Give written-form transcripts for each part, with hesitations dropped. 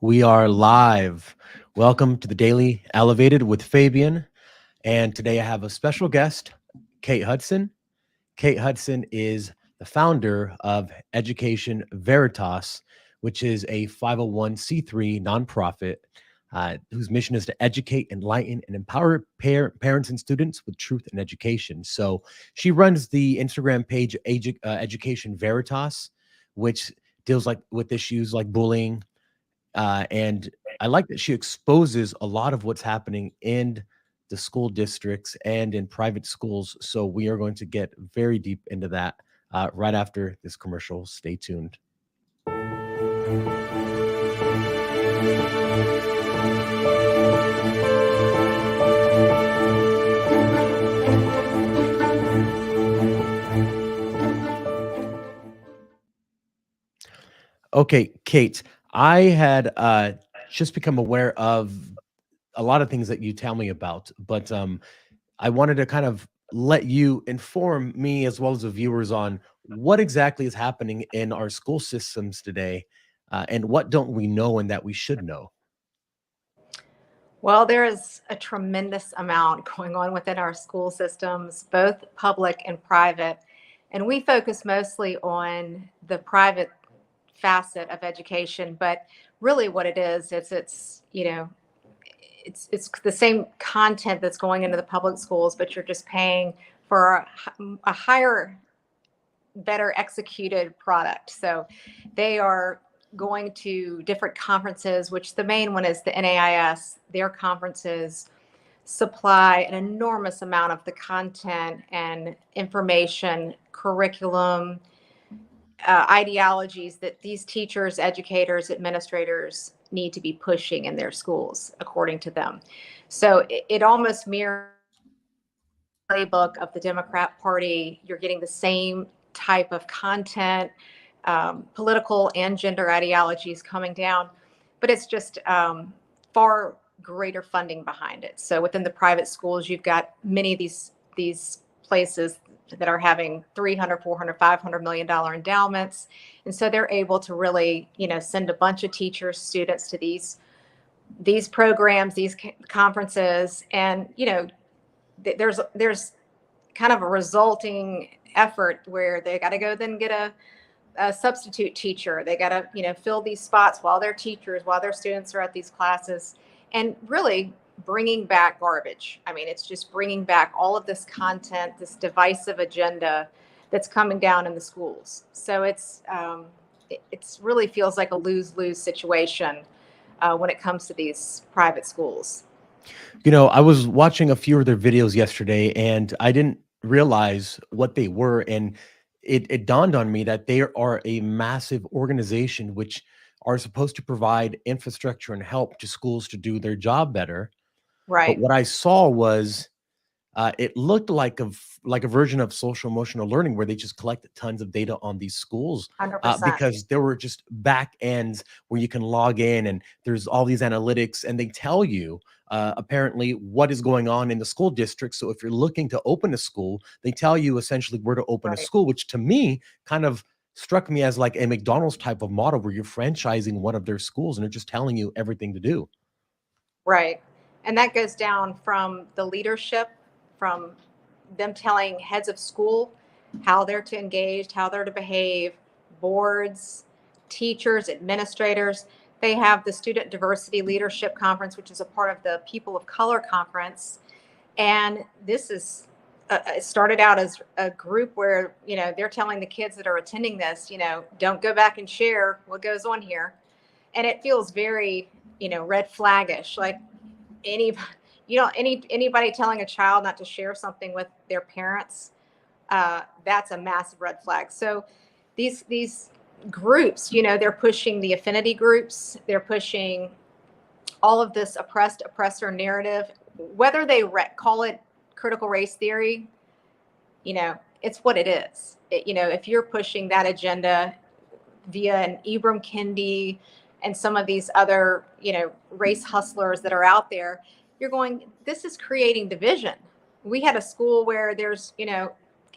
We are live. Welcome to the Daily Elevated with Fabian. And today I have a special guest, Kate Hudson. Kate Hudson is the founder of Education Veritas, which is a 501c3 nonprofit whose mission is to educate, enlighten, and empower parents and students with truth and education. So she runs the Instagram page Education Veritas, which deals with issues like bullying, and I like that she exposes a lot of what's happening in the school districts and in private schools. So we are going to get very deep into that right after this commercial. Stay tuned. Okay, Kate, I had just become aware of a lot of things that you tell me about, but I wanted to kind of let you inform me as well as the viewers on what exactly is happening in our school systems today, and what don't we know and that we should know. Well, there is a tremendous amount going on within our school systems, both public and private. And we focus mostly on the private facet of education, but really what it is, it's the same content that's going into the public schools, but you're just paying for a higher, better executed product. So they are going to different conferences, which the main one is the NAIS. Their conferences supply an enormous amount of the content and information, curriculum, ideologies that these teachers, educators, administrators need to be pushing in their schools, according to them. So it almost mirrors the playbook of the Democrat Party. You're getting the same type of content, political and gender ideologies coming down, but it's just far greater funding behind it. So within the private schools, you've got many of these places that are having 300, 400, 500 million dollar endowments, and so they're able to really, send a bunch of teachers, students to these programs, these conferences, and there's kind of a resulting effort where they got to go then get a substitute teacher. They got to, fill these spots while they're teachers, while their students are at these classes, and really bringing back garbage. I mean, it's just bringing back all of this content, this divisive agenda that's coming down in the schools. So it's really feels like a lose-lose situation when it comes to these private schools. I was watching a few of their videos yesterday, and I didn't realize what they were, and it dawned on me that they are a massive organization which are supposed to provide infrastructure and help to schools to do their job better. But Right. what I saw was it looked like a version of social emotional learning where they just collected tons of data on these schools, 100%. because there were just back ends where you can log in and there's all these analytics, and they tell you apparently what is going on in the school district. So if you're looking to open a school, they tell you essentially where to open a Right. school, which to me kind of struck me as like a McDonald's type of model where you're franchising one of their schools and they're just telling you everything to do. Right. And that goes down from the leadership, from them telling heads of school how they're to engage, how they're to behave, boards, teachers, administrators. They have the Student Diversity Leadership Conference, which is a part of the People of Color Conference. And this is it started out as a group where, they're telling the kids that are attending this, don't go back and share what goes on here. And it feels very, red flaggish, like any anybody telling a child not to share something with their parents, that's a massive red flag. So these groups, they're pushing the affinity groups, they're pushing all of this oppressed oppressor narrative, whether they call it critical race theory. It's what it is. If you're pushing that agenda via an Ibram Kendi and some of these other, race hustlers that are out there, this is creating division. We had a school where there's,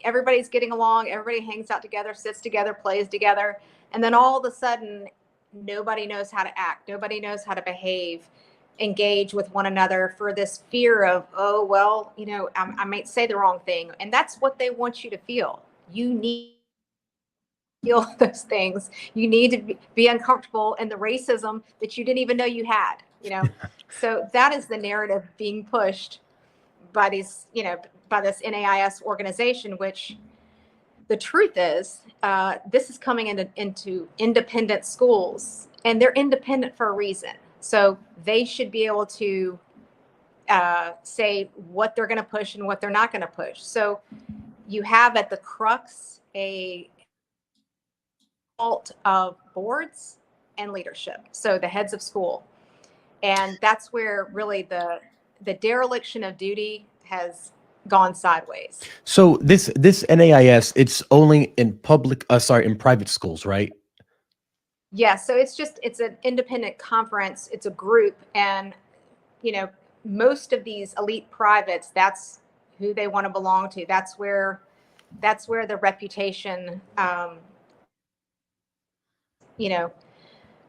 everybody's getting along, everybody hangs out together, sits together, plays together. And then all of a sudden, nobody knows how to act, nobody knows how to behave, engage with one another, for this fear of, oh, well, I might say the wrong thing. And that's what they want you to feel. You need to feel those things. You need to be uncomfortable in the racism that you didn't even know you had. So that is the narrative being pushed by by this NAIS organization, which the truth is, this is coming into independent schools, and they're independent for a reason. So they should be able to say what they're going to push and what they're not going to push. So you have at the crux a fault of boards and leadership. So the heads of school, and that's where really the dereliction of duty has gone sideways. So this NAIS, it's only in in private schools, right? Yeah, so it's an independent conference, it's a group, and most of these elite privates, that's who they want to belong to. That's where the reputation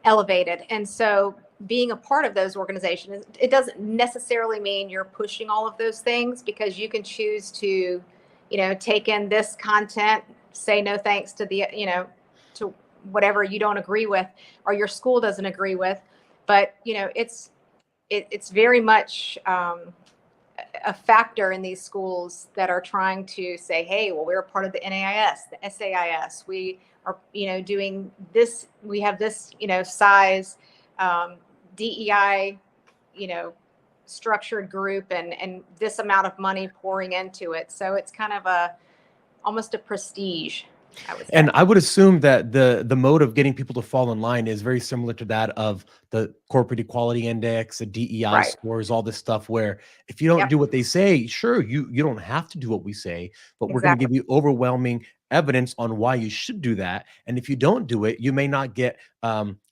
elevated. And so being a part of those organizations, it doesn't necessarily mean you're pushing all of those things, because you can choose to take in this content, say no thanks to to whatever you don't agree with or your school doesn't agree with. But it's very much a factor in these schools that are trying to say, hey, well, we're a part of the NAIS, the SAIS. We are, doing this. We have this, size DEI, structured group, and this amount of money pouring into it. So it's kind of almost a prestige, I would say. And I would assume that the mode of getting people to fall in line is very similar to that of the corporate equality index, the DEI Right. scores, all this stuff, where if you don't Yep. do what they say, sure, you don't have to do what we say, but we're going to Exactly. give you overwhelming evidence on why you should do that. And if you don't do it, you may not get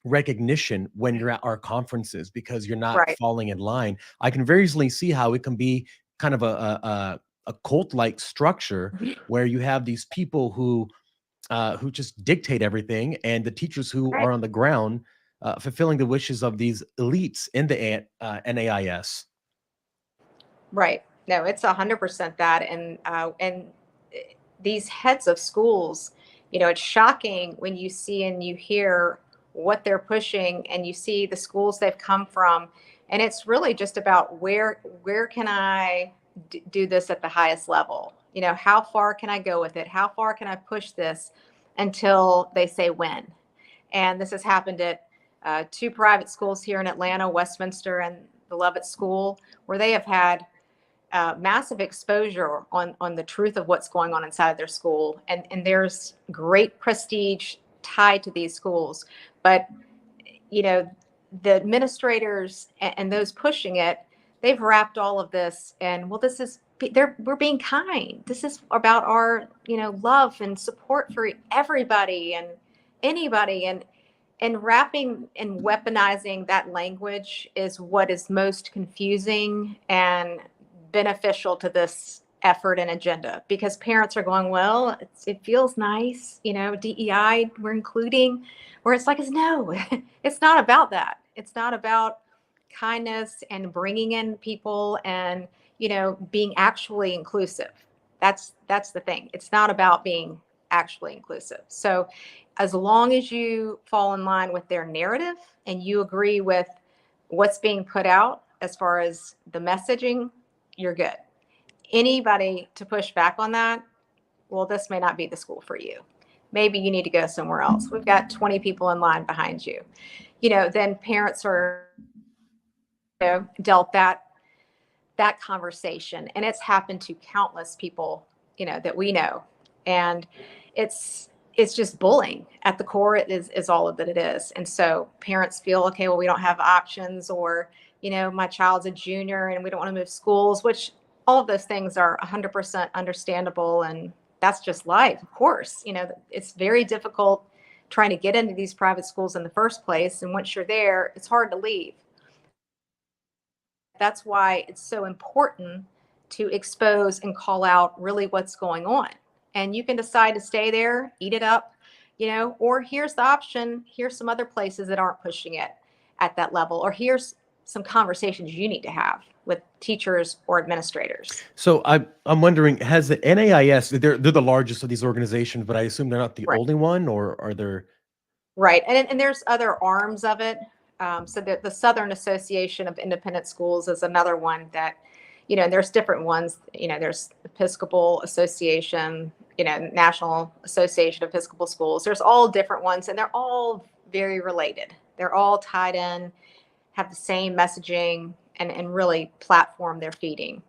recognition when you're at our conferences because you're not Right. falling in line. I can very easily see how it can be kind of a cult-like structure where you have these people who just dictate everything, and the teachers who Right. are on the ground fulfilling the wishes of these elites in the NAIS. Right. No, it's 100% that. And these heads of schools, it's shocking when you see and you hear what they're pushing, and you see the schools they've come from. And it's really just about where can I do this at the highest level? How far can I go with it? How far can I push this until they say when? And this has happened at two private schools here in Atlanta, Westminster and the Lovett School, where they have had massive exposure on the truth of what's going on inside their school. And there's great prestige tied to these schools. But, the administrators and those pushing it, they've wrapped all of this. And well, we're being kind. This is about our, love and support for everybody and anybody. And wrapping and weaponizing that language is what is most confusing and beneficial to this effort and agenda, because parents are going, well, it feels nice, DEI, we're including, where it's like, no, it's not about that. It's not about kindness and bringing in people and, being actually inclusive. That's the thing. It's not about being actually inclusive. So as long as you fall in line with their narrative and you agree with what's being put out as far as the messaging, you're good. Anybody to push back on that, well, this may not be the school for you. Maybe you need to go somewhere else. We've got 20 people in line behind you. Then parents are dealt that conversation, and it's happened to countless people that we know. And it's just bullying at the core. It is all of that it is. And so parents feel, okay, well, we don't have options, or my child's a junior and we don't want to move schools, which all of those things are 100% understandable. And that's just life. Of course, it's very difficult trying to get into these private schools in the first place. And once you're there, it's hard to leave. That's why it's so important to expose and call out really what's going on. And you can decide to stay there, eat it up, or here's the option, here's some other places that aren't pushing it at that level, or here's some conversations you need to have with teachers or administrators. So I'm wondering, has the NAIS, they're the largest of these organizations, but I assume they're not the Right. only one, or are there? Right. And there's other arms of it. So the Southern Association of Independent Schools is another one that, there's different ones. There's Episcopal Association, National Association of Episcopal Schools. There's all different ones, and they're all very related. They're all tied in, have the same messaging, and really platform they're feeding.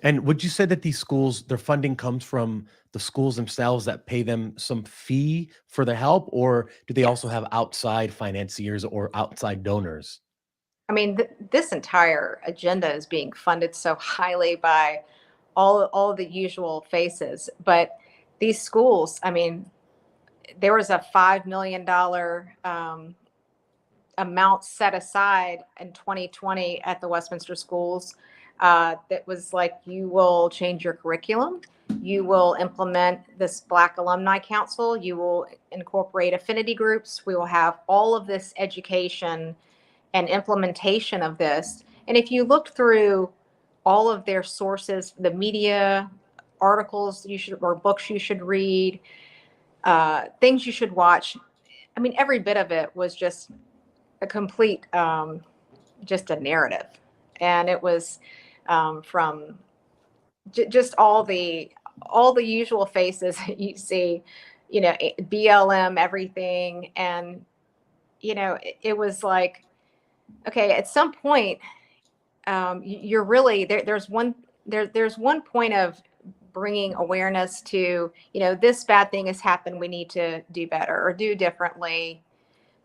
And would you say that these schools, their funding comes from the schools themselves that pay them some fee for the help, or do they also Yes. have outside financiers or outside donors? I mean, this entire agenda is being funded so highly by all the usual faces, but these schools, I mean, there was a $5 million amount set aside in 2020 at the Westminster schools that was like, you will change your curriculum, you will implement this Black Alumni Council, you will incorporate affinity groups, we will have all of this education and implementation of this. And if you look through all of their sources, the media articles you should, or books you should read, things you should watch, I mean, every bit of it was just a complete, just a narrative. And it was from just all the usual faces you see, BLM, everything. And, it was like, okay, at some point, you're really there. There's one point of bringing awareness to, this bad thing has happened. We need to do better or do differently.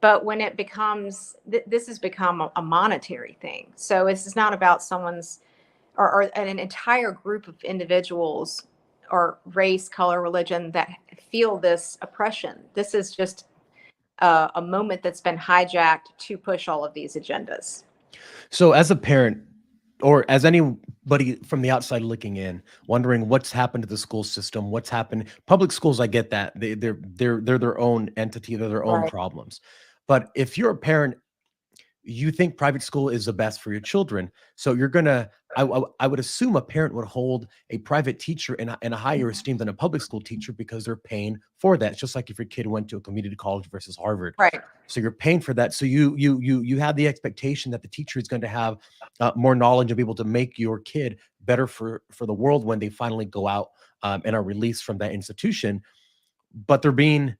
But when it becomes, this has become a monetary thing. So this is not about someone's or an entire group of individuals or race, color, religion that feel this oppression. This is just a moment that's been hijacked to push all of these agendas. So as a parent, or as anybody from the outside looking in, wondering what's happened to the school system, what's happened. Public schools, I get that. They're their own entity, they're their own Right. problems. But if you're a parent, you think private school is the best for your children. So you're gonna, I would assume a parent would hold a private teacher in a higher esteem than a public school teacher because they're paying for that. It's just like if your kid went to a community college versus Harvard. Right. So you're paying for that. So you have the expectation that the teacher is going to have more knowledge and be able to make your kid better for the world when they finally go out and are released from that institution. But they're being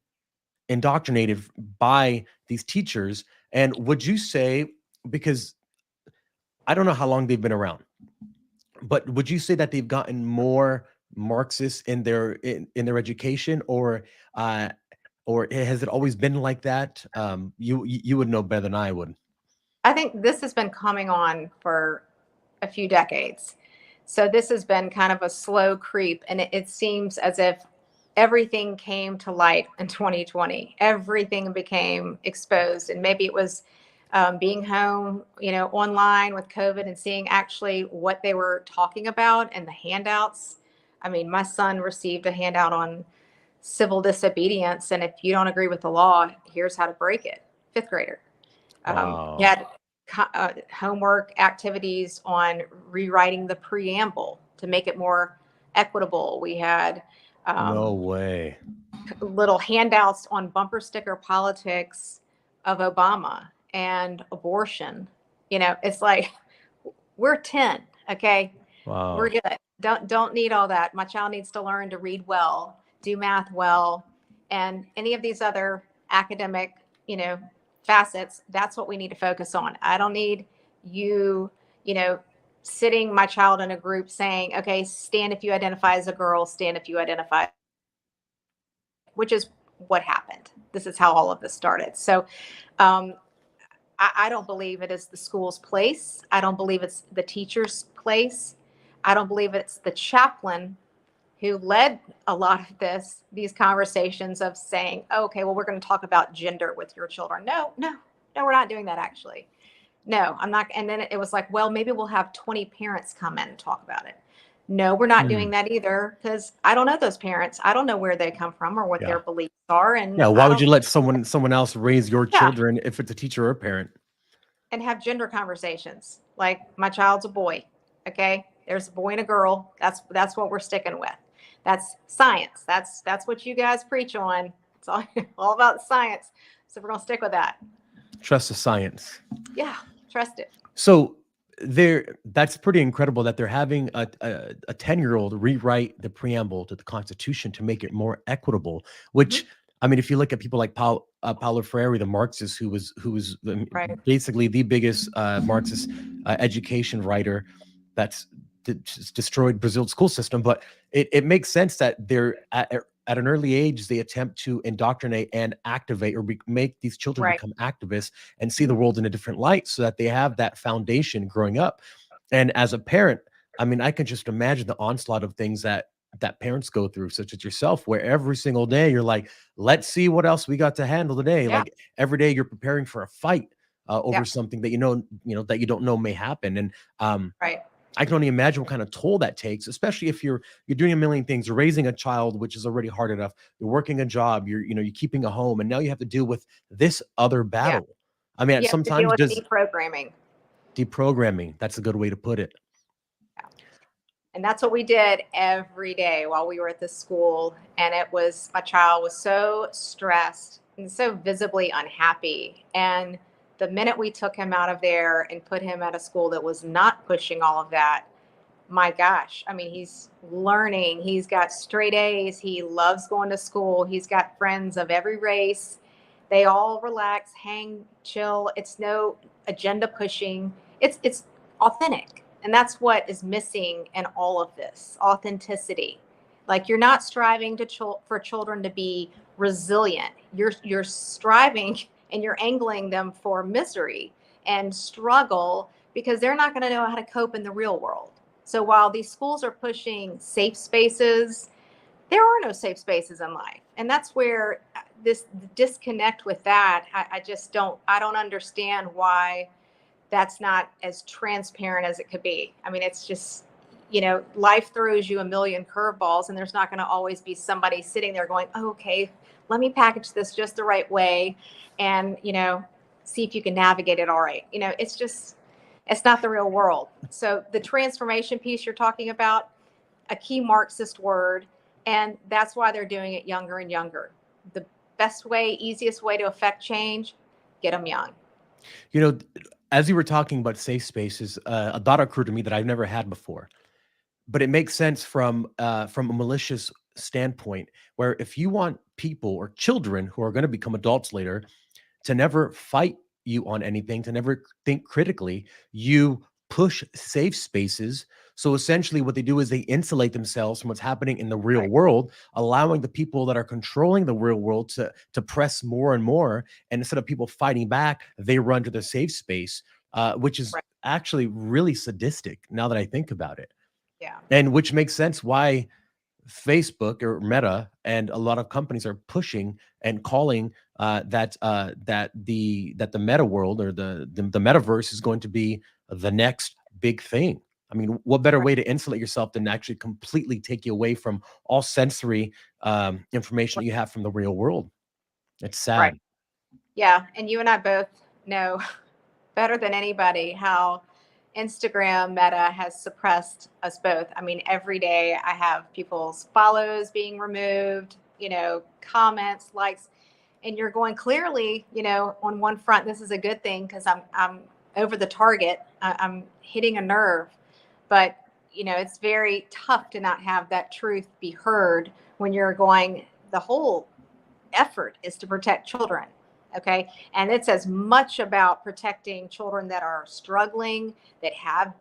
indoctrinated by these teachers. And would you say, because I don't know how long they've been around, but would you say that they've gotten more Marxist in their education, or has it always been like that? You would know better than I would. I think this has been coming on for a few decades. So this has been kind of a slow creep, and it seems as if everything came to light in 2020. Everything became exposed, and maybe it was being home, online with COVID and seeing actually what they were talking about and the handouts. I mean, my son received a handout on civil disobedience, and if you don't agree with the law, here's how to break it. Fifth grader. He Wow. had homework activities on rewriting the preamble to make it more equitable. We had No um, way. little handouts on bumper sticker politics of Obama and abortion. It's like, we're 10, okay? We're Wow. good. Don't need all that. My child needs to learn to read well, do math well, and any of these other academic, facets. That's what we need to focus on. I don't need you, you know, sitting my child in a group saying, okay, stand if you identify as a girl, stand if you identify, which is what happened. This is how all of this started. So um, I don't believe it is the school's place. I don't believe it's the teacher's place. I don't believe it's the chaplain who led a lot of these conversations of saying, oh, okay, well, we're going to talk about gender with your children. No, no, no, we're not doing that actually. No, I'm not. And then it was like, well, maybe we'll have 20 parents come in and talk about it. No, we're not doing Hmm. that either, because I don't know those parents. I don't know where they come from or what Yeah. their beliefs are, and Yeah. Why I would don't. you let someone else raise your Yeah, children if it's a teacher or a parent? and have gender conversations. Like, my child's a boy. Okay, there's a boy and a girl. That's what we're sticking with. That's science. That's what you guys preach on. It's all all about science. So we're gonna stick with that. Trust the science. Yeah, trust it. So that's pretty incredible that they're having a 10-year-old rewrite the preamble to the Constitution to make it more equitable, Hmm. which I mean, if you look at people like Paulo Freire, the Marxist, who was Right. basically the biggest Marxist education writer that's just destroyed Brazil's school system, but it makes sense that they're at an early age they attempt to indoctrinate and activate or make these children Right. become activists and see the world in a different light so that they have that foundation growing up. And as a parent, I mean, I can just imagine the onslaught of things that parents go through, such as yourself, where every single day you're like, let's see what else we got to handle today. Yeah. Like every day you're preparing for a fight over Yeah. something that that you don't know may happen. And Right. I can only imagine what kind of toll that takes, especially if you're doing a million things. You're raising a child, which is already hard enough. You're working a job. You're keeping a home, and now you have to deal with this other Yeah. battle. I mean, You have to deal sometimes with does deprogramming. deprogramming. That's a good way to put it. Yeah. And that's what we did every day while we were at this school. And it was, my child was so stressed and so visibly unhappy. And the minute we took him out of there and put him at a school that was not pushing all of that, my gosh, I mean, he's learning. He's got straight A's. He loves going to school. He's got friends of every race. They all relax, hang, chill. It's no agenda pushing. It's authentic. And that's what is missing in all of this, authenticity. Like, you're not striving for children to be resilient. You're striving and you're angling them for misery and struggle because they're not going to know how to cope in the real world. So while these schools are pushing safe spaces, there are no safe spaces in life. And that's where this disconnect with that, I just I don't understand why that's not as transparent as it could be. I mean, it's just, life throws you a million curveballs, and there's not going to always be somebody sitting there going, oh, okay, let me package this just the right way and, see if you can navigate it all right. It's not the real world. So the transformation piece you're talking about, a key Marxist word, and that's why they're doing it younger and younger. The best way, easiest way to affect change, get them young. You know, as you were talking about safe spaces, a thought occurred to me that I've never had before, but it makes sense from a malicious standpoint. Where if you want people or children who are going to become adults later to never fight you on anything, to never think critically, you push safe spaces. So essentially, what they do is they insulate themselves from what's happening in the real Right. world, allowing the people that are controlling the real world to press more and more. And instead of people fighting back, they run to the safe space, which is Right. actually really sadistic now that I think about it. Yeah. And which makes sense why Facebook or Meta and a lot of companies are pushing and calling that the meta world or the metaverse is going to be the next big thing. I mean, what better Right. way to insulate yourself than actually completely take you away from all sensory information that you have from the real world? It's Right. sad. Yeah. And you and I both know better than anybody how Instagram Meta has suppressed us both. I mean, every day I have people's follows being removed, comments, likes, and you're going, clearly, on one front, this is a good thing because I'm over the target. I'm hitting a nerve, but it's very tough to not have that truth be heard when you're going, the whole effort is to protect children. Okay. And it's as much about protecting children that are struggling, that have,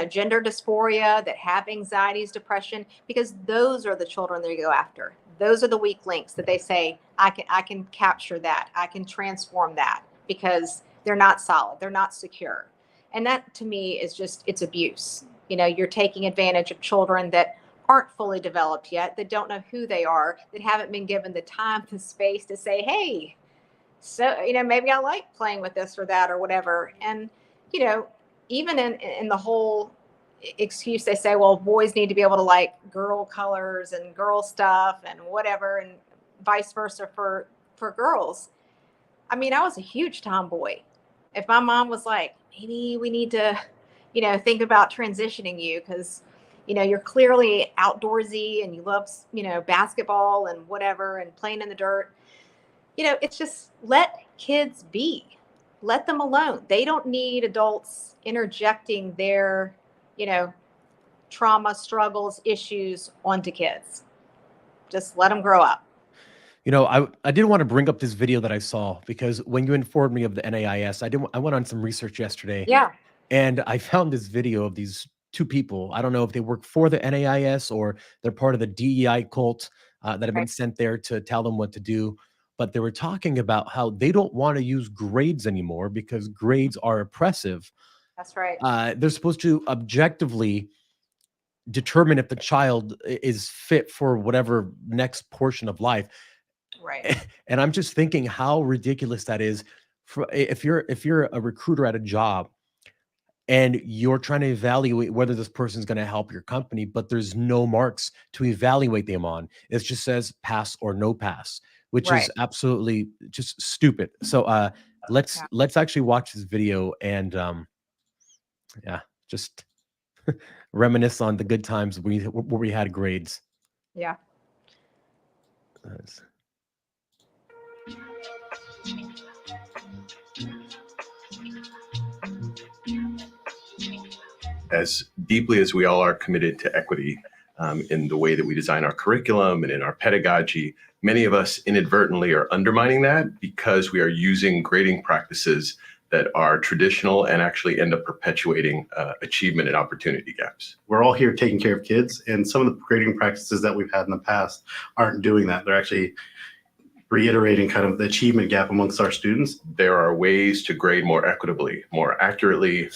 gender dysphoria, that have anxieties, depression, because those are the children they go after. Those are the weak links that they say, I can capture that. I can transform that because they're not solid. They're not secure. And that to me is just, it's abuse. You're taking advantage of children that aren't fully developed yet, that don't know who they are, that haven't been given the time, the space to say, hey, so maybe I like playing with this or that or whatever. And you know even in the whole excuse they say, well, boys need to be able to like girl colors and girl stuff and whatever, and vice versa for girls. I mean, I was a huge tomboy. If my mom was like, maybe we need to, think about transitioning you because, you're clearly outdoorsy and you love, basketball and whatever and playing in the dirt. It's just let kids be. Let them alone. They don't need adults interjecting their, trauma, struggles, issues onto kids. Just let them grow up. I did want to bring up this video that I saw because when you informed me of the NAIS, I went on some research yesterday. Yeah. And I found this video of these two people. I don't know if they work for the NAIS or they're part of the DEI cult that have been sent there to tell them what to do. But they were talking about how they don't want to use grades anymore because grades are oppressive. That's right. They're supposed to objectively determine if the child is fit for whatever next portion of life. Right. And I'm just thinking how ridiculous that is. If you're a recruiter at a job and you're trying to evaluate whether this person's going to help your company, but there's no marks to evaluate them on. It just says pass or no pass, which is absolutely just stupid. So let's actually watch this video and just reminisce on the good times where we had grades. Yeah. As deeply as we all are committed to equity in the way that we design our curriculum and in our pedagogy, many of us inadvertently are undermining that because we are using grading practices that are traditional and actually end up perpetuating achievement and opportunity gaps. We're all here taking care of kids, and some of the grading practices that we've had in the past aren't doing that. They're actually reiterating kind of the achievement gap amongst our students. There are ways to grade more equitably, more accurately,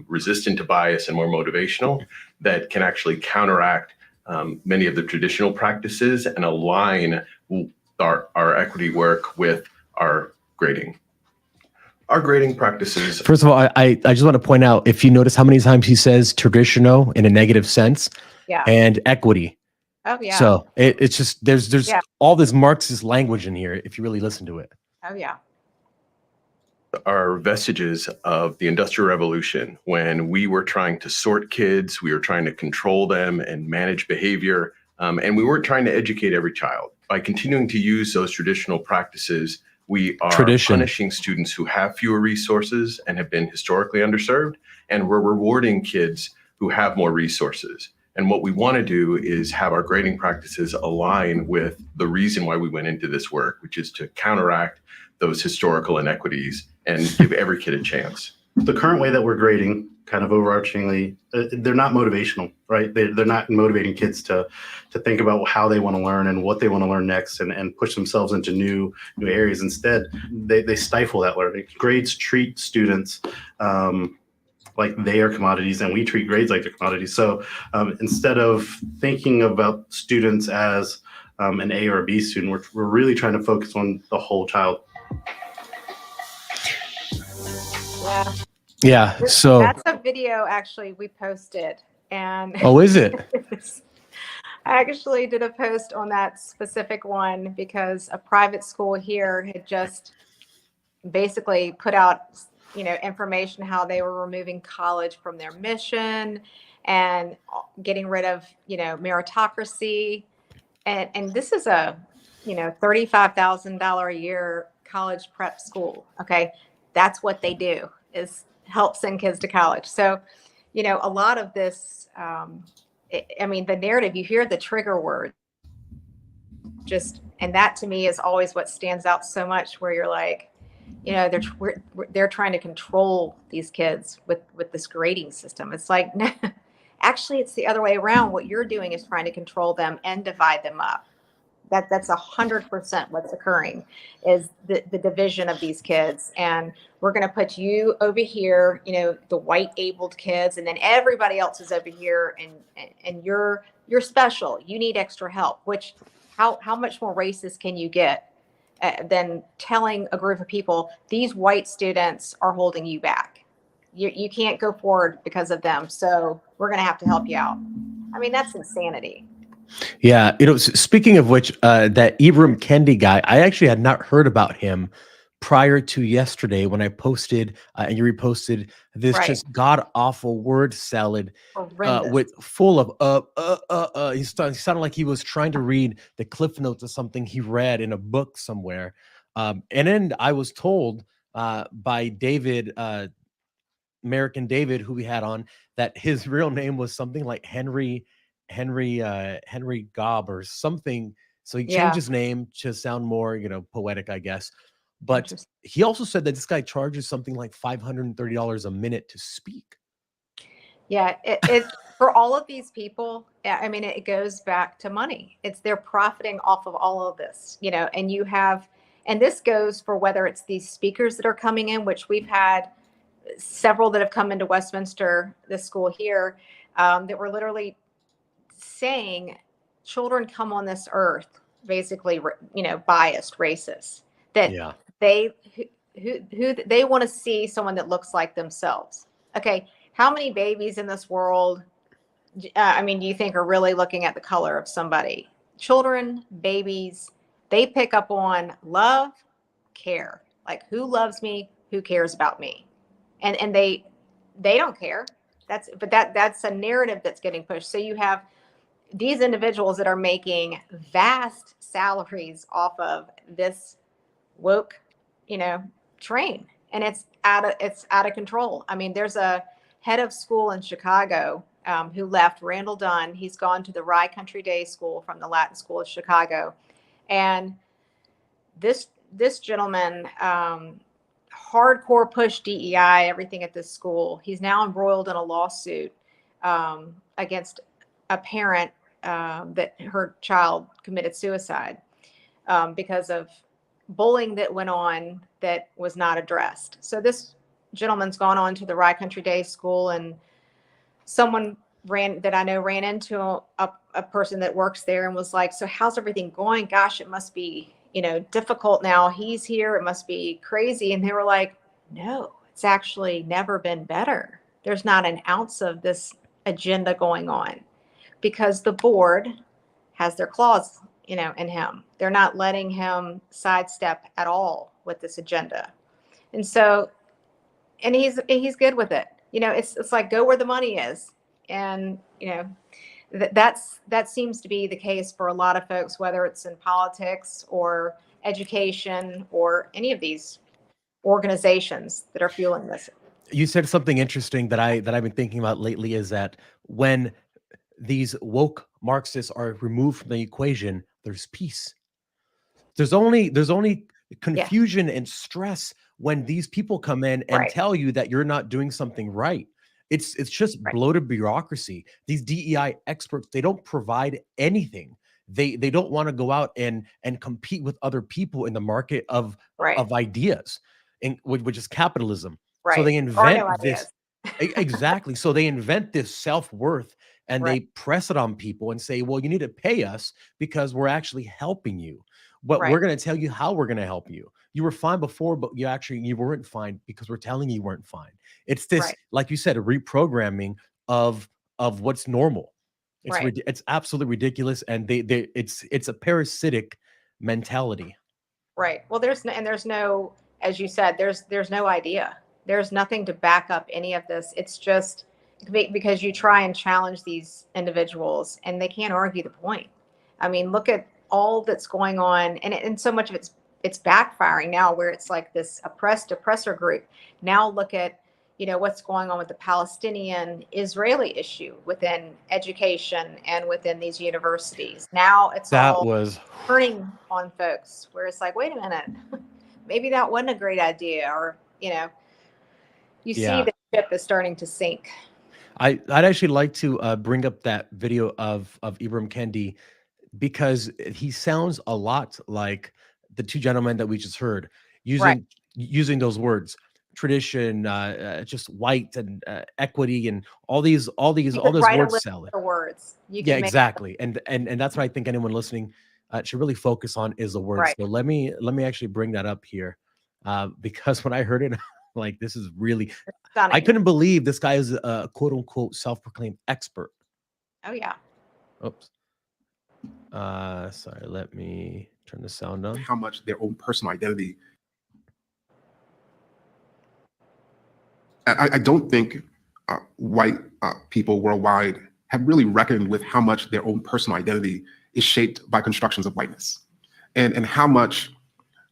resistant to bias, and more motivational that can actually counteract many of the traditional practices and align our equity work with our grading. Our grading practices. First of all, I just want to point out, if you notice how many times he says traditional in a negative sense, and equity. Oh yeah. So it's just there's all this Marxist language in here if you really listen to it. Oh yeah. Are vestiges of the Industrial Revolution when we were trying to sort kids, we were trying to control them and manage behavior, and we weren't trying to educate every child. By continuing to use those traditional practices, we are punishing students who have fewer resources and have been historically underserved, and we're rewarding kids who have more resources. And what we want to do is have our grading practices align with the reason why we went into this work, which is to counteract those historical inequities and give every kid a chance. The current way that we're grading, kind of overarchingly, they're not motivational, right? They're not motivating kids to think about how they want to learn and what they want to learn next and push themselves into new areas. Instead, they stifle that learning. Grades treat students like they are commodities, and we treat grades like they're commodities. So instead of thinking about students as an A or a B student, we're really trying to focus on the whole child. Yeah. Yeah. So that's a video actually we posted, and oh, is it? I actually did a post on that specific one because a private school here had just basically put out information how they were removing college from their mission and getting rid of meritocracy, and this is a $35,000 a year college prep school. Okay, that's what they do, is help send kids to college. So a lot of this the narrative, you hear the trigger word and that to me is always what stands out so much, where you're like, they're trying to control these kids with this grading system. It's like, actually, it's the other way around. What you're doing is trying to control them and divide them up. That's 100% what's occurring, is the division of these kids. And we're going to put you over here, the white abled kids, and then everybody else is over here, and you're special. You need extra help. Which how much more racist can you get than telling a group of people, these white students are holding you back? You can't go forward because of them. So we're going to have to help you out. I mean, that's insanity. Yeah, speaking of which, that Ibram Kendi guy, I actually had not heard about him prior to yesterday when I posted and you reposted this Right. just god awful word salad Horrendous. with full of he sounded like he was trying to read the cliff notes of something he read in a book somewhere. And then I was told by David, American David, who we had on, that his real name was something like Henry Gobb or something. So he changed Yeah. his name to sound more, poetic, I guess. But Interesting. he also said that this guy charges something like $530 a minute to speak. Yeah, it for all of these people, I mean, it goes back to money. They're profiting off of all of this, and this goes for whether it's these speakers that are coming in, which we've had several that have come into Westminster, the school here, that were literally saying children come on this earth basically, biased, racist, that Yeah. they who they want to see someone that looks like themselves. Okay, how many babies in this world, do you think are really looking at the color of somebody? Children, babies, they pick up on love, care. Like, who loves me? Who cares about me? And they don't care. That's a narrative that's getting pushed. So you have these individuals that are making vast salaries off of this woke, train, and it's out of control. I mean, there's a head of school in Chicago who left, Randall Dunn. He's gone to the Rye Country Day School from the Latin School of Chicago, and this gentleman hardcore push DEI, everything at this school. He's now embroiled in a lawsuit against a parent that her child committed suicide because of bullying that went on that was not addressed. So this gentleman's gone on to the Rye Country Day School, and someone ran into a person that works there and was like, so how's everything going? Gosh, it must be, difficult now. He's here. It must be crazy. And they were like, no, it's actually never been better. There's not an ounce of this agenda going on because the board has their claws, in him. They're not letting him sidestep at all with this agenda. And so, and he's good with it. It's like, go where the money is. And, that seems to be the case for a lot of folks, whether it's in politics or education or any of these organizations that are fueling this. You said something interesting that I've been thinking about lately, is that when these woke Marxists are removed from the equation, there's peace. There's only confusion and stress when these people come in and Right. tell you that you're not doing something right. It's just bloated bureaucracy. These DEI experts, they don't provide anything. They don't want to go out and compete with other people in the market of ideas, which is capitalism. Right. So they invent no this. Exactly. So they invent this self-worth and they press it on people and say, well, you need to pay us because we're actually helping you. But we're going to tell you how we're going to help you. You were fine before, but you weren't fine because we're telling you weren't fine. It's this, like you said, a reprogramming of what's normal. It's it's absolutely ridiculous, and it's a parasitic mentality. Right. Well, there's no, as you said, there's no idea. There's nothing to back up any of this. It's just because you try and challenge these individuals and they can't argue the point. I mean, look at all that's going on, and so much of it's backfiring now, where it's like this oppressor group. Now look at what's going on with the Palestinian-Israeli issue within education and within these universities. Now it's all turning on folks, where it's like, wait a minute, maybe that wasn't a great idea, or you see the ship is starting to sink. I'd actually like to bring up that video of Ibram Kendi, because he sounds a lot like the two gentlemen that we just heard, using those words, tradition, just white, and equity, and all those word salad. Words. Exactly. And that's what I think anyone listening should really focus on, is the words. So let me actually bring that up here, because when I heard it, Like, this is really, Stunning. I couldn't believe this guy is a quote unquote self-proclaimed expert. Oh yeah. Oops. Sorry, let me turn the sound on. How much their own personal identity. I don't think white people worldwide have really reckoned with how much their own personal identity is shaped by constructions of whiteness, and how much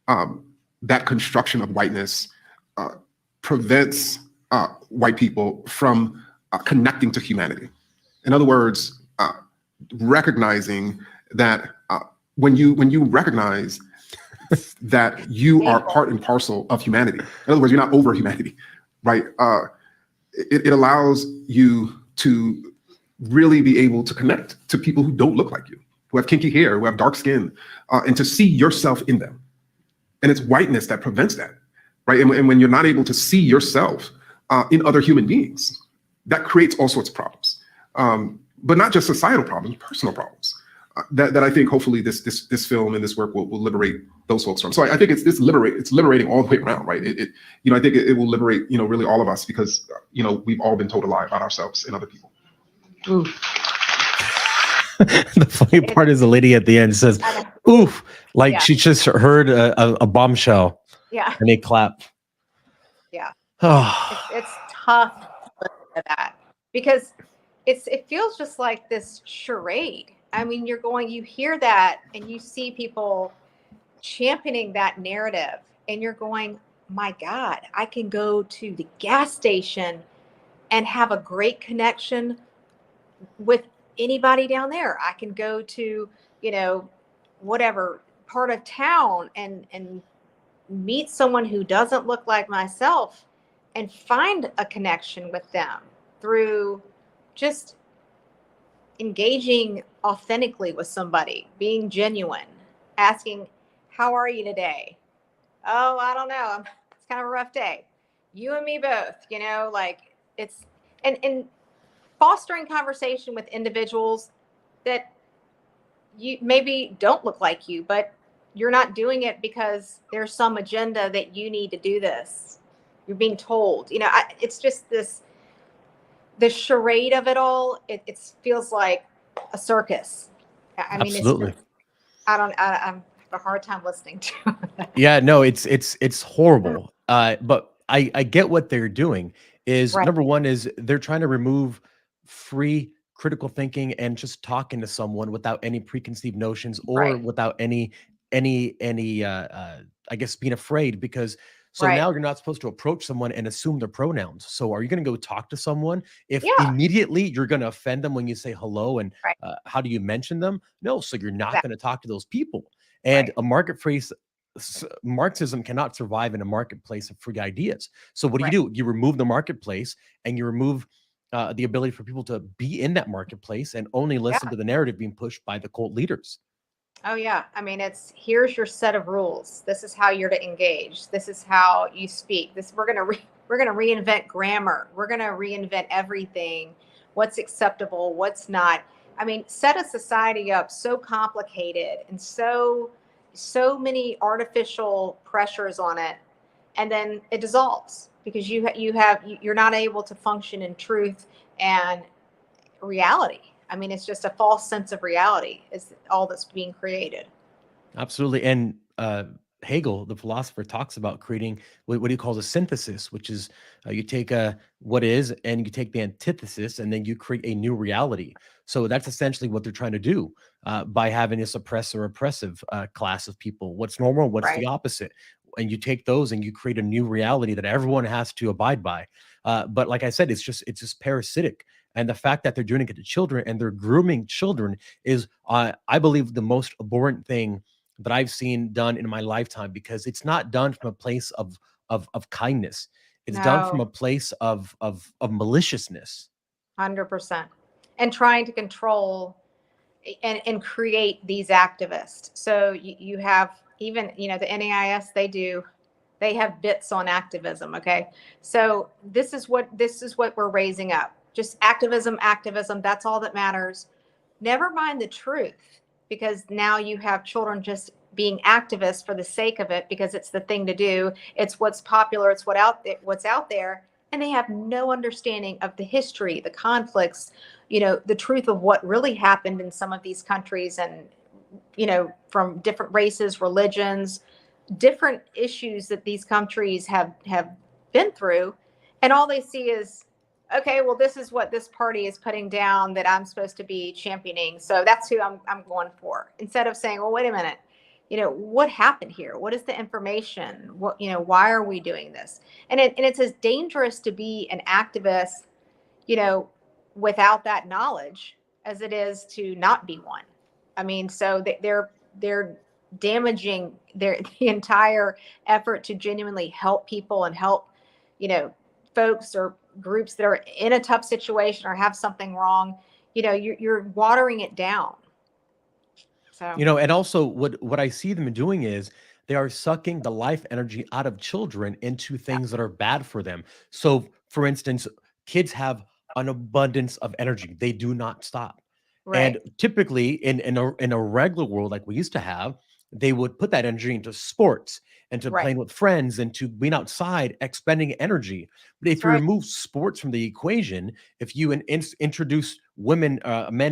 that construction of whiteness prevents white people from connecting to humanity. In other words, recognizing that when you recognize that you are part and parcel of humanity, in other words, you're not over humanity, right? It allows you to really be able to connect to people who don't look like you, who have kinky hair, who have dark skin, and to see yourself in them. And it's whiteness that prevents that, right? And when you're not able to see yourself in other human beings, that creates all sorts of problems, but not just societal problems, personal problems. That I think hopefully this film and this work will liberate those folks from. So I think it's liberating all the way around, right? I think it will liberate, really all of us, because, we've all been told a lie about ourselves and other people. The funny part is the lady at the end says, oof, like she just heard a bombshell. Yeah. And they clap. Yeah. Oh. It's tough to listen to that, because it feels just like this charade. I mean, you hear that and you see people championing that narrative, and you're going, my God, I can go to the gas station and have a great connection with anybody down there. I can go to, whatever part of town and meet someone who doesn't look like myself and find a connection with them through just engaging authentically with somebody, being genuine, asking, how are you today? Oh, I don't know. It's kind of a rough day. You and me both, it's, and fostering conversation with individuals that you maybe don't look like you, but you're not doing it because there's some agenda that you need to do this. You're being told, it's just the charade of it all. It feels like a circus. I mean, absolutely. It's just, I'm having a hard time listening to it. Yeah, no, it's horrible. But I get what they're doing is Right. number one is they're trying to remove free critical thinking and just talking to someone without any preconceived notions or Right. without any I guess being afraid, because so Right. now you're not supposed to approach someone and assume their pronouns. So are you going to go talk to someone if Yeah. immediately you're going to offend them when you say hello and Right. how do you mention them? No, so you're not Exactly. going to talk to those people. And Right. a marketplace, Marxism cannot survive in a marketplace of free ideas. So what do? You remove the marketplace and you remove the ability for people to be in that marketplace and only listen to the narrative being pushed by the cult leaders. Oh yeah. I mean, here's your set of rules. This is how you're to engage. This is how you speak. We're going to reinvent grammar. We're going to reinvent everything. What's acceptable, what's not. I mean, set a society up so complicated and so many artificial pressures on it, and then it dissolves because you're not able to function in truth and reality. I mean, it's just a false sense of reality is all that's being created. Absolutely. And Hegel, the philosopher, talks about creating what he calls a synthesis, which is you take what is and you take the antithesis and then you create a new reality. So that's essentially what they're trying to do by having this oppressive class of people. What's normal? What's the opposite? And you take those and you create a new reality that everyone has to abide by. But like I said, it's just parasitic. And the fact that they're doing it to children and they're grooming children is, I believe, the most abhorrent thing that I've seen done in my lifetime, because it's not done from a place of kindness. It's done from a place of maliciousness. 100%. And trying to control and create these activists. So you have even, the NAIS, they have bits on activism. Okay. So this is what we're raising up. Just activism. That's all that matters. Never mind the truth, because now you have children just being activists for the sake of it because it's the thing to do. It's what's popular. It's what's out there. And they have no understanding of the history, the conflicts, the truth of what really happened in some of these countries, and, from different races, religions, different issues that these countries have been through. And all they see is, okay, well, this is what this party is putting down that I'm supposed to be championing, so that's who I'm going for. Instead of saying, well, wait a minute, what happened here? What is the information? Why are we doing this? And it's as dangerous to be an activist, without that knowledge as it is to not be one. I mean, so they're damaging the entire effort to genuinely help people and help, folks or groups that are in a tough situation or have something wrong. You're watering it down. So, And also what I see them doing is they are sucking the life energy out of children into things that are bad for them. So, for instance, kids have an abundance of energy. They do not stop. right, And typically in a regular world like we used to have, they would put that energy into sports and to right. playing with friends and to being outside, expending energy. But if That's you right. remove sports from the equation, if you introduce men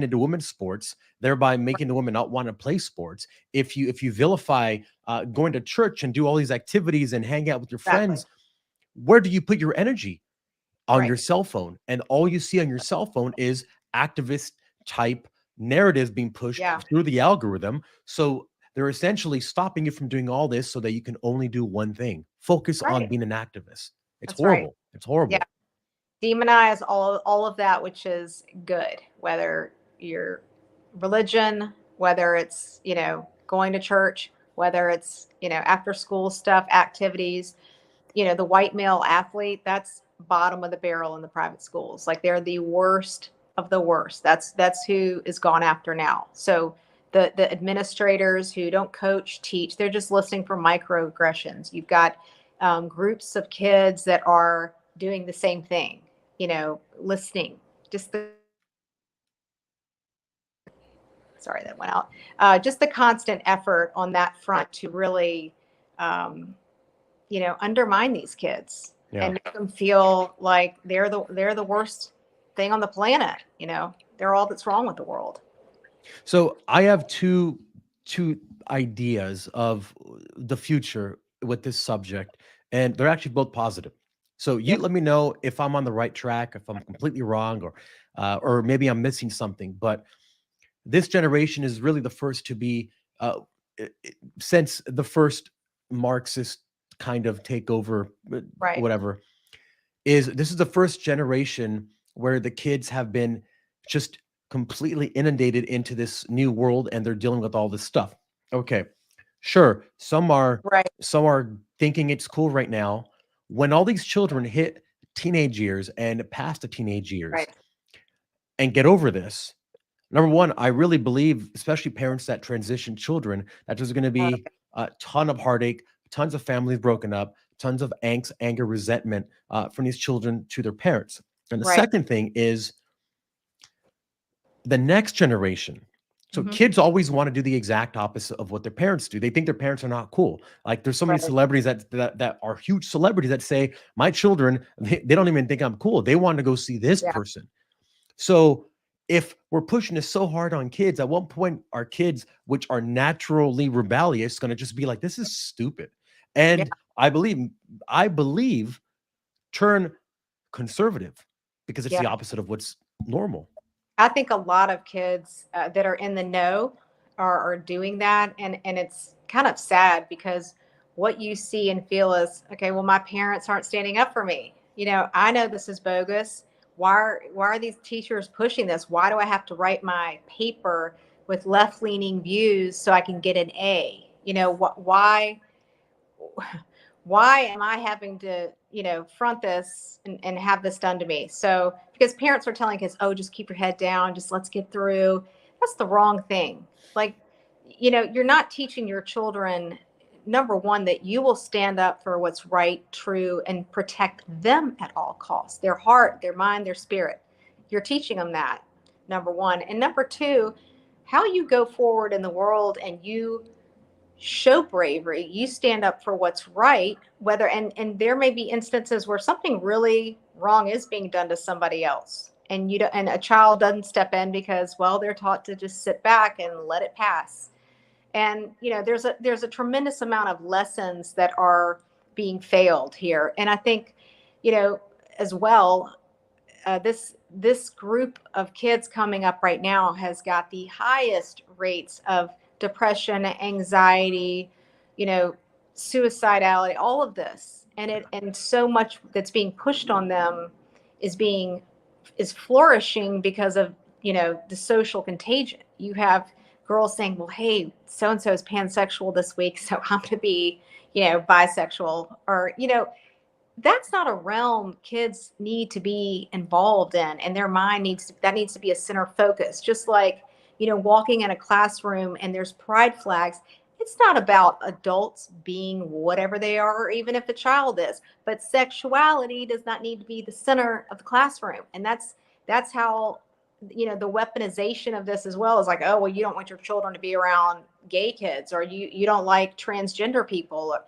into women's sports, thereby making the women not want to play sports, if you vilify going to church and do all these activities and hang out with your Exactly. friends, where do you put your energy? On Right. your cell phone, and all you see on your cell phone is activist type narratives being pushed Yeah. through the algorithm. So they're essentially stopping you from doing all this so that you can only do one thing: focus on Right. being an activist. It's That's right. horrible. It's horrible. Yeah. Demonize all of that which is good, whether your religion, whether it's, going to church, whether it's, after school stuff, activities. The white male athlete, that's bottom of the barrel in the private schools. Like, they're the worst of the worst. That's who is gone after now. So the administrators who don't coach, teach, they're just listening for microaggressions. You've got groups of kids that are doing the same thing, listening. Sorry, that went out. Just the constant effort on that front to really, undermine these kids and make them feel like they're the worst thing on the planet. They're all that's wrong with the world. So I have two ideas of the future with this subject, and they're actually both positive. So you Yeah. let me know if I'm on the right track, if I'm completely wrong, or maybe I'm missing something. But this generation is really the first to be, since the first Marxist kind of takeover, Right. whatever, this is the first generation where the kids have been just completely inundated into this new world and they're dealing with all this stuff. Okay. Sure. Right. Some are thinking it's cool right now. When all these children hit teenage years and past the teenage years Right. and get over this, number one, I really believe, especially parents that transition children, that there's going to be a ton of heartache, tons of families broken up, tons of angst, anger, resentment from these children to their parents. And the Right. second thing is the next generation. So Mhm. kids always want to do the exact opposite of what their parents do. They think their parents are not cool. Like, there's so many Right. celebrities that are huge celebrities that say, my children, they don't even think I'm cool. They want to go see this Yeah. person. So if we're pushing this so hard on kids, at one point our kids, which are naturally rebellious, going to just be like, this is stupid. And Yeah. I believe turn conservative because it's the Yeah. opposite of what's normal. I think a lot of kids that are in the know are doing that, and it's kind of sad because what you see and feel is, okay, well, my parents aren't standing up for me. I know this is bogus. Why are these teachers pushing this? Why do I have to write my paper with left-leaning views so I can get an A? Why am I having to, front this and have this done to me? So, because parents are telling kids, oh, just keep your head down, just let's get through. That's the wrong thing. Like, you're not teaching your children, number one, that you will stand up for what's right, true, and protect them at all costs, their heart, their mind, their spirit. You're teaching them that, number one. And number two, how you go forward in the world and you show bravery. You stand up for what's right, whether, and there may be instances where something really wrong is being done to somebody else. And you don't, and a child doesn't step in because, well, they're taught to just sit back and let it pass. And, there's a tremendous amount of lessons that are being failed here. And I think, as well, this group of kids coming up right now has got the highest rates of depression, anxiety, suicidality, all of this, and so much that's being pushed on them is flourishing because of the social contagion. You have girls saying, well, hey, so and so is pansexual this week, so I'm going to be bisexual, or that's not a realm kids need to be involved in, and their mind needs to be a center focus. Just like, walking in a classroom and there's pride flags, it's not about adults being whatever they are, or even if a child is, but sexuality does not need to be the center of the classroom. And that's how, the weaponization of this as well is like, oh, well, you don't want your children to be around gay kids, or you don't like transgender people.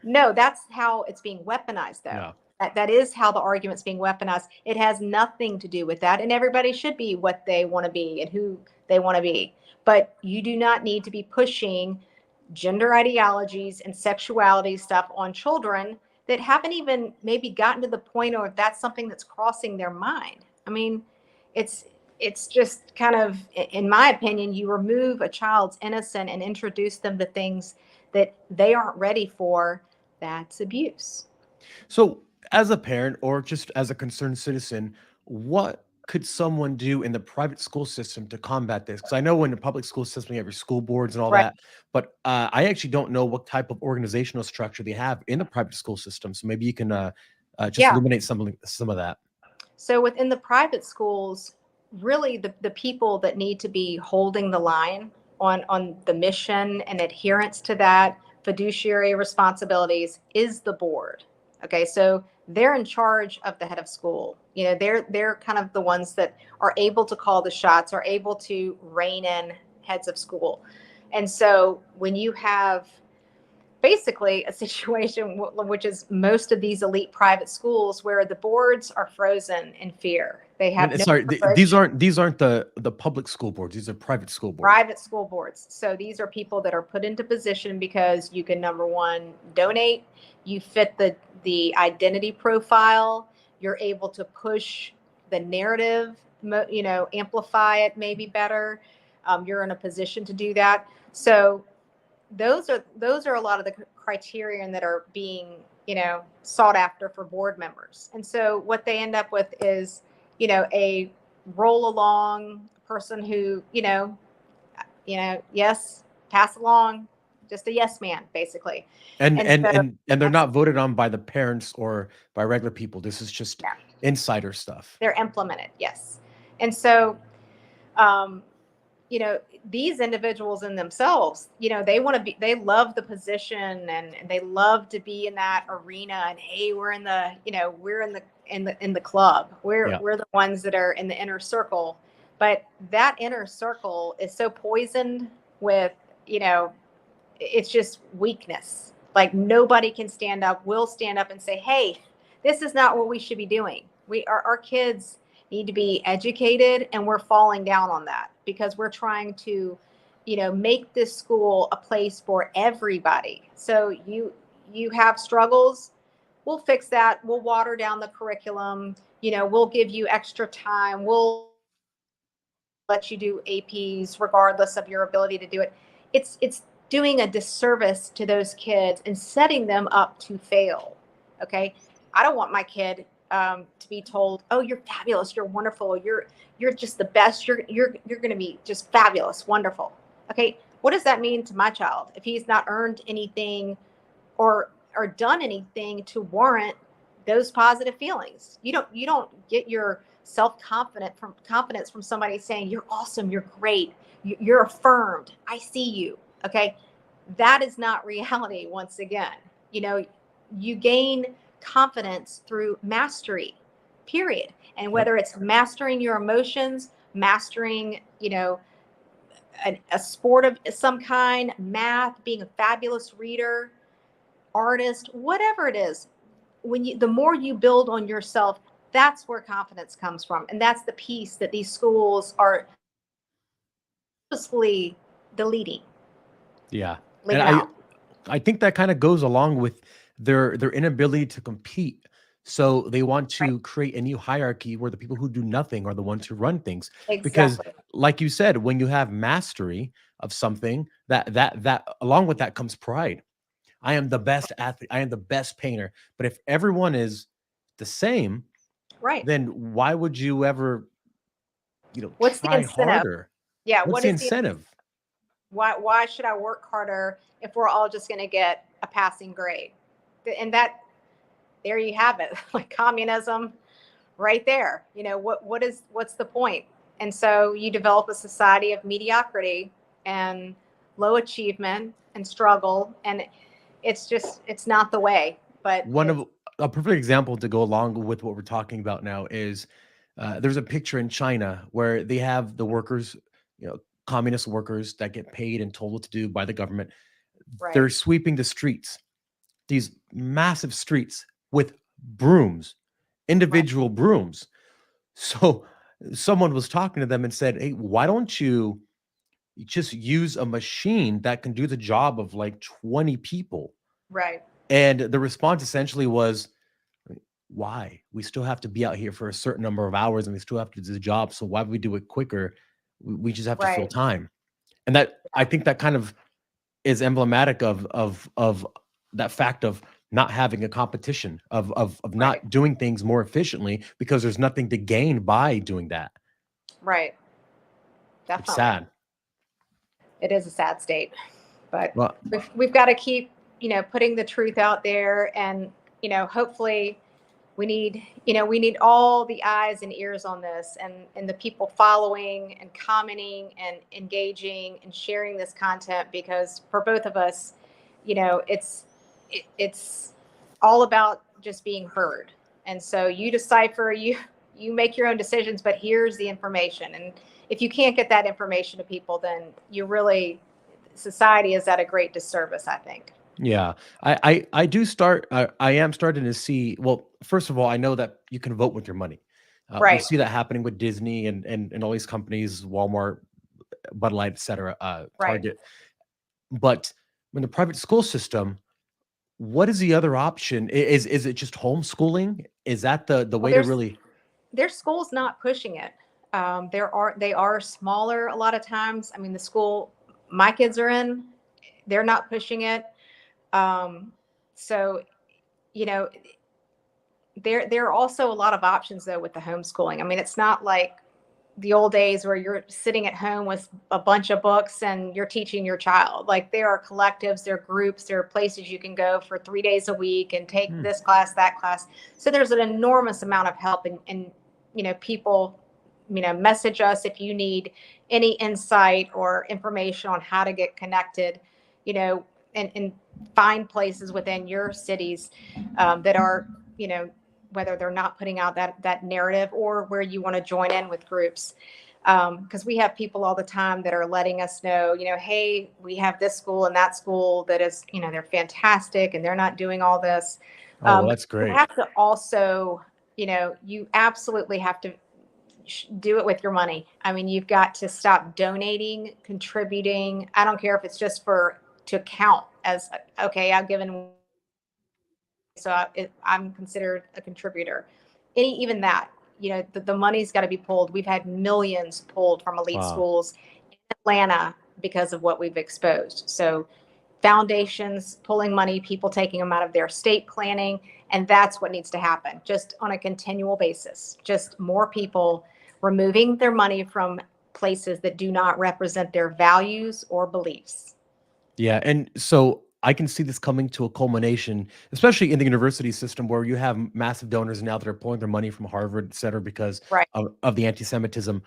No, that's how it's being weaponized, though. Yeah. That is how the argument's being weaponized. It has nothing to do with that. And everybody should be what they want to be and who they want to be. But you do not need to be pushing gender ideologies and sexuality stuff on children that haven't even maybe gotten to the point, or if that's something that's crossing their mind. I mean, it's just kind of, in my opinion, you remove a child's innocence and introduce them to things that they aren't ready for. That's abuse. So, as a parent or just as a concerned citizen, what could someone do in the private school system to combat this? Because I know in the public school system, you have your school boards and all Right. that, but I actually don't know what type of organizational structure they have in the private school system. So maybe you can just Yeah. illuminate some of that. So within the private schools, really the people that need to be holding the line on the mission and adherence to that, fiduciary responsibilities, is the board. Okay, so they're in charge of the head of school. They're kind of the ones that are able to call the shots, are able to rein in heads of school. And so when you have basically a situation which is most of these elite private schools, where the boards are frozen in fear. They have these aren't the public school boards. These are private school boards. Private school boards. So these are people that are put into position because you can, number one, donate, you fit the identity profile, you're able to push the narrative, amplify it maybe better. You're in a position to do that. So those are a lot of the criterion that are being sought after for board members. And so what they end up with is a roll along person who yes, pass along, just a yes man, basically. And they're not voted on by the parents or by regular people. This is just insider stuff. They're implemented, yes. And so these individuals in themselves, they love the position, and they love to be in that arena, and hey, we're in the club. We're the ones that are in the inner circle. But that inner circle is so poisoned with, it's just weakness. Like, nobody can will stand up and say, hey, this is not what we should be doing. Our kids need to be educated, and we're falling down on that because we're trying to, make this school a place for everybody. So you have struggles, we'll fix that. We'll water down the curriculum. We'll give you extra time. We'll let you do APs regardless of your ability to do it. It's doing a disservice to those kids and setting them up to fail. Okay. I don't want my kid to be told, oh, you're fabulous, you're wonderful, you're just the best, you're going to be just fabulous, wonderful. Okay, what does that mean to my child if he's not earned anything or done anything to warrant those positive feelings? You don't get your confidence from somebody saying you're awesome, you're great, you're affirmed, I see you. Okay, that is not reality. Once again, you gain confidence through mastery, period. And whether it's mastering your emotions, mastering a sport of some kind, math, being a fabulous reader, artist, whatever it is, the more you build on yourself, that's where confidence comes from. And that's the piece that these schools are purposefully deleting, Yeah. And leaving out. I think that kind of goes along with their inability to compete. So they want to create a new hierarchy where the people who do nothing are the ones who run things. Because, Exactly. like you said, when you have mastery of something, that along with that comes pride. I am the best athlete. I am the best painter. But if everyone is the same, Right. then why would you ever, What's the try incentive? harder? Yeah. What's What the is the incentive? why should I work harder if we're all just going to get a passing grade? And that, there you have it, like communism right there. What's the point? And so you develop a society of mediocrity and low achievement and struggle, and it's not the way. But One of a perfect example to go along with what we're talking about now is there's a picture in China where they have the workers, communist workers that get paid and told what to do by the government. They're right, sweeping the streets, these massive streets with brooms, right, individual brooms. So someone was talking to them and said, "Hey, why don't you just use a machine that can do the job of like 20 people?" right, And the response essentially was, why? We still have to be out here for a certain number of hours and we still have to do the job. So why would we do it quicker? We just have to fill right. time. And that, I think that kind of is emblematic of that fact of not having a competition, of Right, not doing things more efficiently because there's nothing to gain by doing that. right. It's Definitely. sad. It is a sad state, but Well, we've got to keep, putting the truth out there, and, hopefully we need all the eyes and ears on this, and the people following and commenting and engaging and sharing this content, because for both of us, it's all about just being heard. And so you decipher, you make your own decisions, but here's the information. And if you can't get that information to people, then society is at a great disservice, I think. yeah, I do start. I am starting to see. Well, first of all, I know that you can vote with your money. We Right, see that happening with Disney and all these companies, Walmart, Bud Light, etc., right. Target. But in the private school system, what is the other option? Is it just homeschooling? Is that the Well, way to really? their school's not pushing it. They are smaller a lot of times. I mean, the school my kids are in, they're not pushing it. So you know, there are also a lot of options though with the homeschooling. I mean, it's not like the old days where you're sitting at home with a bunch of books and you're teaching your child. Like, there are collectives, there are groups, there are places you can go for 3 days a week and take Hmm. this class, that class. So there's an enormous amount of help, and people, message us if you need any insight or information on how to get connected, and find places within your cities that are, whether they're not putting out that narrative, or where you want to join in with groups. Because we have people all the time that are letting us know, hey, we have this school and that school that is, they're fantastic and they're not doing all this. Oh, well, But that's you great. have to also, you absolutely have to do it with your money. I mean, you've got to stop donating, contributing. I don't care if it's just to count as, okay, I've given, so I'm considered a contributor. Even that, the money's got to be pulled. We've had millions pulled from elite Wow. schools in Atlanta because of what we've exposed. So foundations pulling money, people taking them out of their estate planning, and that's what needs to happen, just on a continual basis. Just more people removing their money from places that do not represent their values or beliefs. Yeah, and so I can see this coming to a culmination, especially in the university system where you have massive donors now that are pulling their money from Harvard, et cetera, because Right. of the anti-Semitism.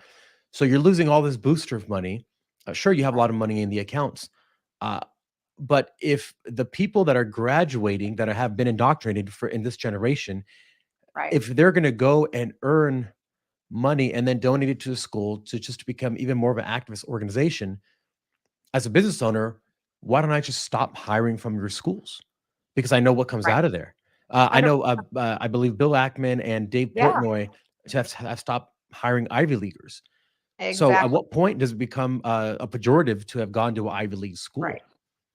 So you're losing all this booster of money. Sure, you have a lot of money in the accounts, uh, but if the people that are graduating that have been indoctrinated for in this generation, Right. if they're going to go and earn money and then donate it to the school to just become even more of an activist organization, as a business owner, why don't I just stop hiring from your schools? Because I know what comes Right. out of there. I know, I believe Bill Ackman and Dave Yeah. Portnoy have stopped hiring Ivy Leaguers. So at Exactly. what point does it become a pejorative to have gone to an Ivy League school? Right.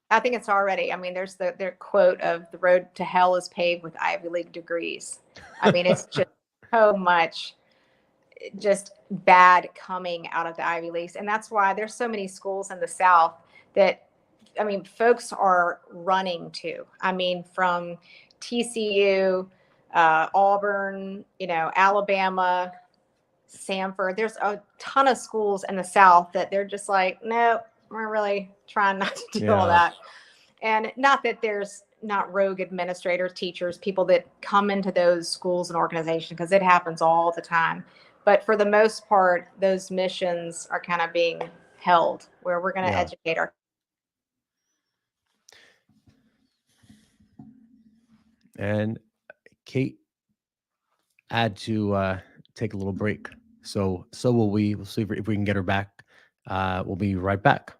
I think it's already, I mean, there's their quote of the road to hell is paved with Ivy League degrees. I mean, it's just so much just bad coming out of the Ivy Leagues. And that's why there's so many schools in the South that, I mean, folks are running to. I mean, from TCU, Auburn, Alabama, Samford. There's a ton of schools in the South that they're just like, no, we're really trying not to do all Yeah. that. And not that there's not rogue administrators, teachers, people that come into those schools and organizations, because it happens all the time. But for the most part, those missions are kind of being held where we're going to Yeah. educate our. And Kate had to take a little break. So will we. We'll see if we can get her back. We'll be right back.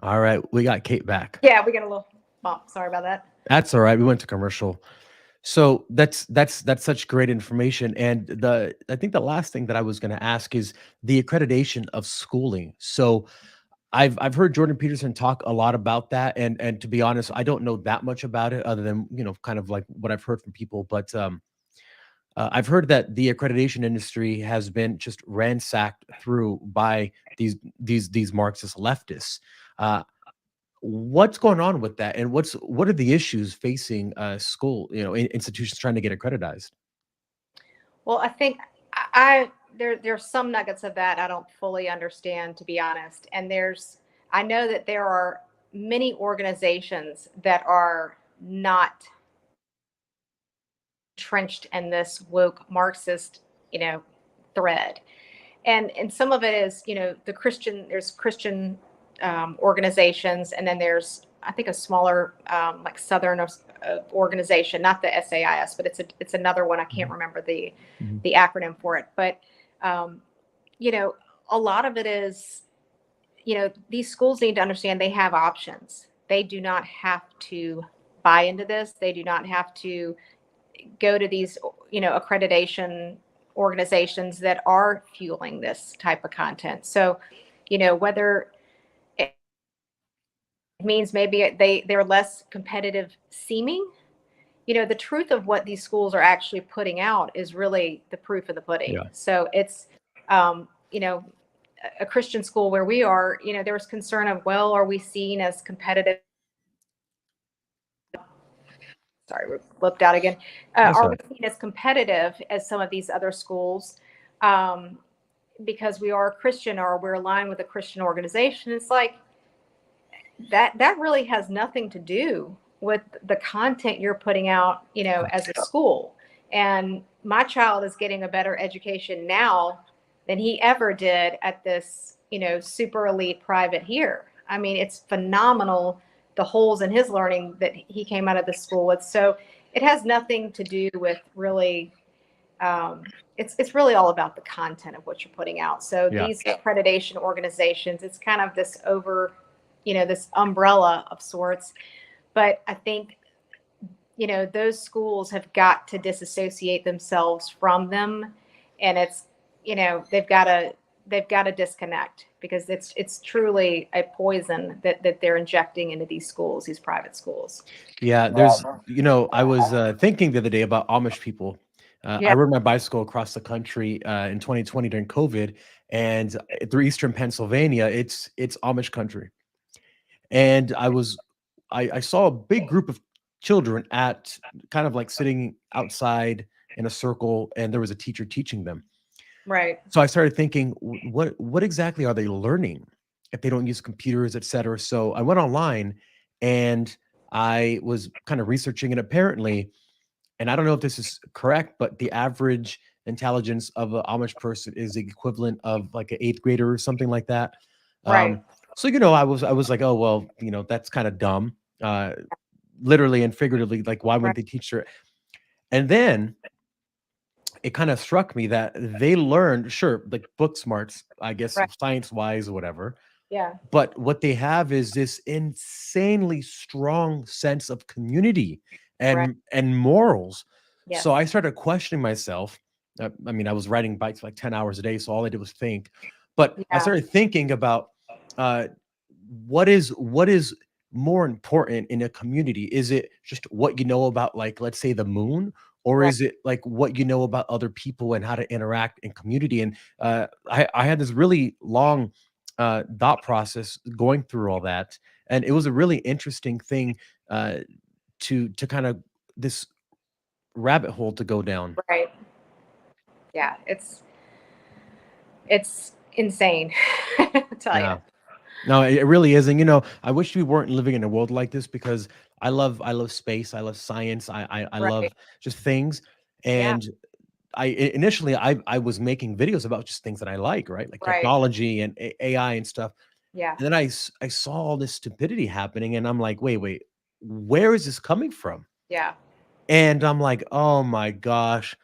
All right, we got Kate back. Yeah, we got a little bump. Sorry about that. That's all right. We went to commercial. So that's such great information. And I think the last thing that I was going to ask is the accreditation of schooling. So I've heard Jordan Peterson talk a lot about that, and to be honest, I don't know that much about it other than kind of like what I've heard from people. But I've heard that the accreditation industry has been just ransacked through by these Marxist leftists. What's going on with that, and what are the issues facing school, institutions trying to get accredited? Well, I think there's some nuggets of that I don't fully understand, to be honest. And I know that there are many organizations that are not entrenched in this woke Marxist, thread. And some of it is, there's Christian organizations, and then there's, I think, a smaller like Southern organization, not the SAIS, but it's another one. I can't remember the acronym for it. But a lot of it is, these schools need to understand they have options. They do not have to buy into this. They do not have to go to these, accreditation organizations that are fueling this type of content. So, whether it means maybe they're less competitive seeming, the truth of what these schools are actually putting out is really the proof of the pudding. Yeah. So it's, a Christian school where we are, there was concern of, well, are we seen as competitive? Sorry, we flipped out again. Are we seen as competitive as some of these other schools because we are a Christian or we're aligned with a Christian organization? It's like that really has nothing to do with the content you're putting out, as a school. And my child is getting a better education now than he ever did at this, super elite private here. I mean, it's phenomenal, the holes in his learning that he came out of the school with. So it has nothing to do with really, it's really all about the content of what you're putting out. So these accreditation organizations, it's kind of this this umbrella of sorts. But I think, those schools have got to disassociate themselves from them. And it's, they've got to disconnect, because it's truly a poison that they're injecting into these schools, these private schools. Yeah, there's, I was thinking the other day about Amish people. I rode my bicycle across the country in 2020 during COVID, and through Eastern Pennsylvania, it's Amish country. And I saw a big group of children at kind of like sitting outside in a circle and there was a teacher teaching them. Right. So I started thinking, what exactly are they learning if they don't use computers, et cetera? So I went online and I was kind of researching, and apparently, and I don't know if this is correct, but the average intelligence of an Amish person is the equivalent of like an eighth grader or something like that. Right. So I was like, oh well, that's kind of dumb, literally and figuratively. Like, why Right. wouldn't they teach her? And then it kind of struck me that they learned, sure, like book smarts, I guess, Right. science wise or whatever. Yeah. But what they have is this insanely strong sense of community Right. and morals. Yes. So I started questioning myself. I mean, I was riding bikes for like 10 hours a day, so all I did was think. But I Yeah. started thinking about uh, what is more important in a community? Is it just what you know about, like, let's say the moon, or Right. is it like what you know about other people and how to interact in community? And I had this really long thought process going through all that, and it was a really interesting thing uh, to kind of this rabbit hole to go down. Right. Yeah. It's insane. I tell you. Yeah. No, it really is. And I wish we weren't living in a world like this, because I love space, I love science, I Right. love just things. Yeah. And initially I was making videos about just things that I like, right? Like Right. technology and AI and stuff. Yeah. And then I saw all this stupidity happening, and I'm like, wait, where is this coming from? Yeah. And I'm like, oh my gosh,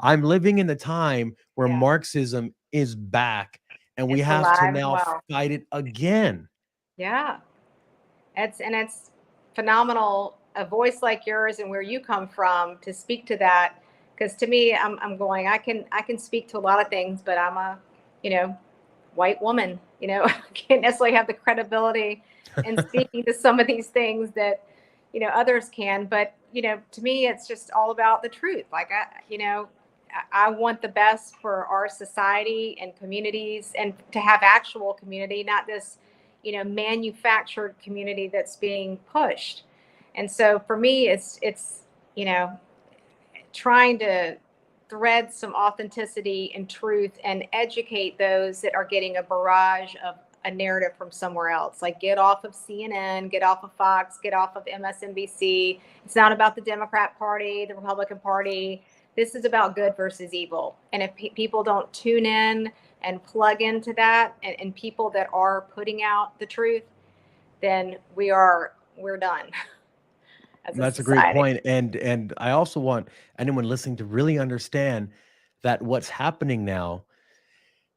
I'm living in the time where Yeah. Marxism is back, and we It's have to alive and now well. fight it again. Yeah. It's phenomenal, a voice like yours and where you come from to speak to that. Because to me, I'm going, I can speak to a lot of things, but I'm a, you know, white woman, I can't necessarily have the credibility in speaking to some of these things that, others can. But, to me, it's just all about the truth. Like, I want the best for our society and communities, and to have actual community, not this, manufactured community that's being pushed. And so for me, it's, you know, trying to thread some authenticity and truth and educate those that are getting a barrage of a narrative from somewhere else. Like, get off of CNN, get off of Fox, get off of MSNBC. It's not about the Democrat Party, the Republican Party. This is about good versus evil. And if people don't tune in and plug into that, and people that are putting out the truth, then we're done as a That's a great society. point. And I also want anyone listening to really understand that what's happening now,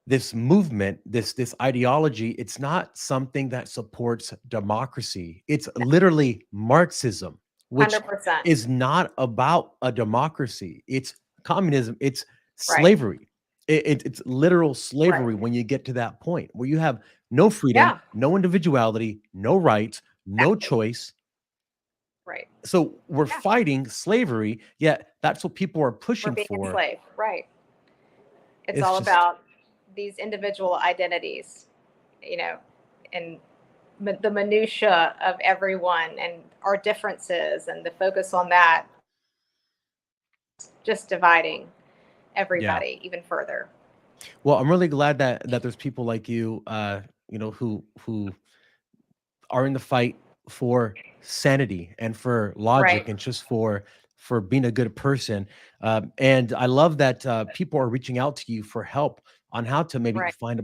this movement, this ideology, it's not something that supports democracy. It's literally Marxism, which 100%. is not about a democracy. It's communism. It's Right. slavery. It's literal Right. slavery when you get to that point where you have no freedom, Yeah. no individuality, no rights, no Exactly. choice. Right. So we're Yeah. fighting slavery, yet that's what people are We're pushing being for. enslaved. Right. It's It's all just, about these individual identities, and the minutia of everyone and our differences, and the focus on that, just dividing yeah. everybody even further. Well, I'm really glad that there's people like you, who are in the fight for sanity and for logic Right. and just for being a good person. And I love that people are reaching out to you for help on how to maybe Right. find a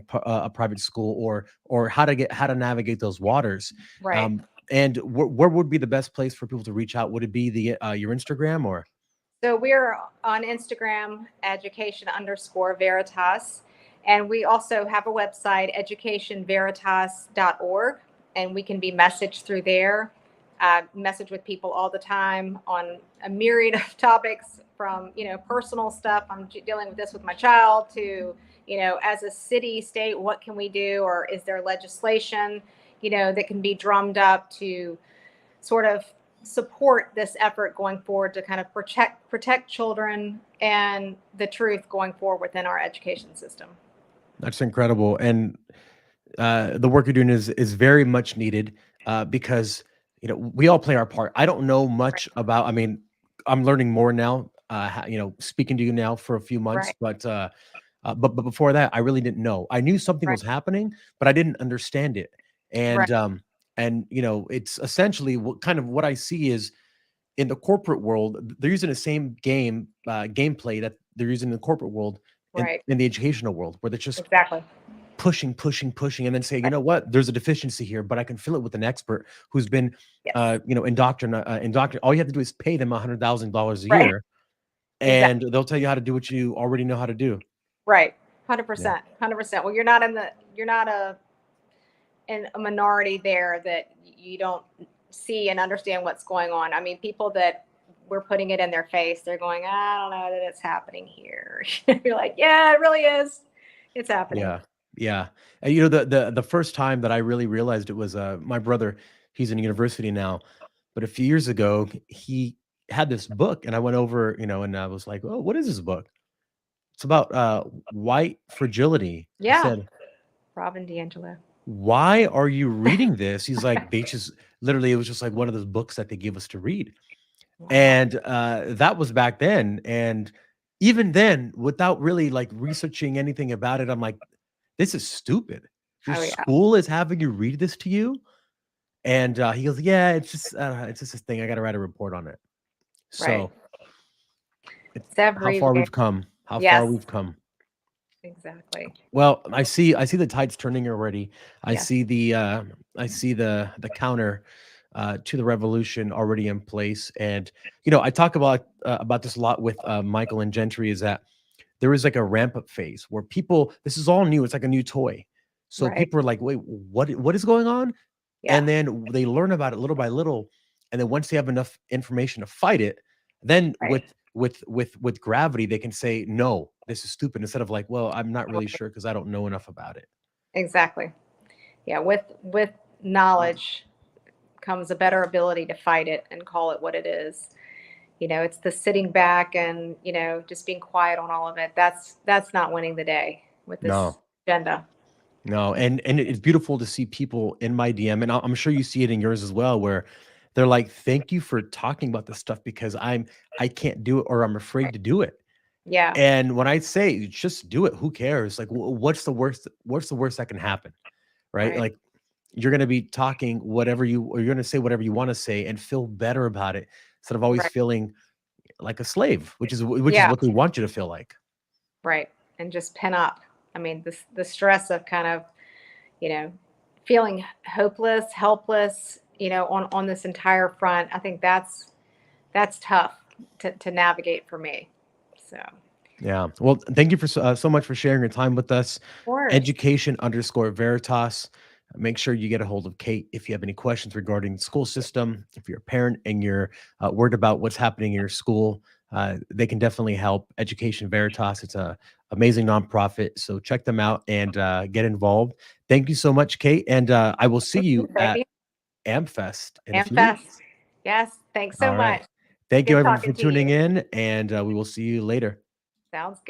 private school, or how to navigate those waters. Right. Um, and where would be the best place for people to reach out? Would it be the your Instagram or? So we're on Instagram, education_veritas. And we also have a website, educationveritas.org. And we can be messaged through there. Message with people all the time on a myriad of topics, from, personal stuff. I'm dealing with this with my child, to, as a city, state, what can we do? Or is there legislation, that can be drummed up to sort of support this effort going forward, to kind of protect children and the truth going forward within our education system. That's incredible. And the work you're doing is very much needed, because we all play our part. I don't know much about. I mean, I'm learning more now. speaking to you now for a few months, Right. but before that, I really didn't know. I knew something Right. was happening, but I didn't understand it. Right. And it's essentially what I see is in the corporate world, they're using the same gameplay that they're using in the corporate world Right. in the educational world, where they're just Exactly. pushing, and then say, you Right. know what, there's a deficiency here, but I can fill it with an expert who's been, Yes. indoctrinated. All you have to do is pay them $100,000 a Right. year, Exactly. and they'll tell you how to do what you already know how to do. Right. Yeah. 100%. 100%. Well, you're not in a minority there that you don't see and understand what's going on. I mean, people that we're putting it in their face, they're going, I don't know that it's happening here. You're like, yeah, it really is. It's happening. Yeah. Yeah. And the first time that I really realized it was my brother, he's in university now, but a few years ago he had this book and I went over, and I was like, "Oh, what is this book?" It's about white fragility. I Yeah. said, Robin DiAngelo. "Why are you reading this?" He's like, "They just literally it was just like one of those books that they give us to read." Wow. And that was back then. And even then, without really like researching anything about it, I'm like, this is stupid. Your Oh, yeah. school is having you read this to you? And he goes, yeah, it's just this thing. I got to write a report on it. Right. So It's how far everywhere. we've come. How far Yes. we've come. Exactly. Well, I see the tides turning already. I Yes. see the counter to the revolution already in place. And I talk about this a lot with Michael and Gentry, is that there is like a ramp up phase where this is all new. It's like a new toy. So Right. people are like, wait, what is going on? Yeah. And then they learn about it little by little. And then once they have enough information to fight it, then Right. with gravity, they can say, no, this is stupid, instead of like, well, I'm not really sure because I don't know enough about it. Exactly. Yeah. With knowledge comes a better ability to fight it and call it what it is. It's the sitting back and, just being quiet on all of it. That's not winning the day with this No. agenda. No, and it's beautiful to see people in my DM, and I'm sure you see it in yours as well, where they're like, "Thank you for talking about this stuff because I can't do it, or I'm afraid Right. to do it." Yeah. And when I say just do it, who cares? Like, what's the worst? What's the worst that can happen, right? Right. Like, you're gonna be talking or you're gonna say whatever you want to say and feel better about it, instead of always Right. feeling like a slave, which is Yeah. what they want you to feel like. Right. And just pin up. I mean, the stress of kind of, you know, feeling hopeless, helpless, on this entire front. I think that's tough to navigate for me. So, of Yeah. Well, thank you for so much for sharing your time with us. course. Education_Veritas. Make sure you get a hold of Kate if you have any questions regarding the school system. If you're a parent and you're worried about what's happening in your school, they can definitely help. Education Veritas. It's a amazing nonprofit. So check them out and get involved. Thank you so much, Kate. And I will see you at Fabian, AmFest in a few AmFest. weeks. Yes. Thanks so All right. much. Thank you, Good everyone, for talking to tuning you. in, and we will see you later. Sounds good.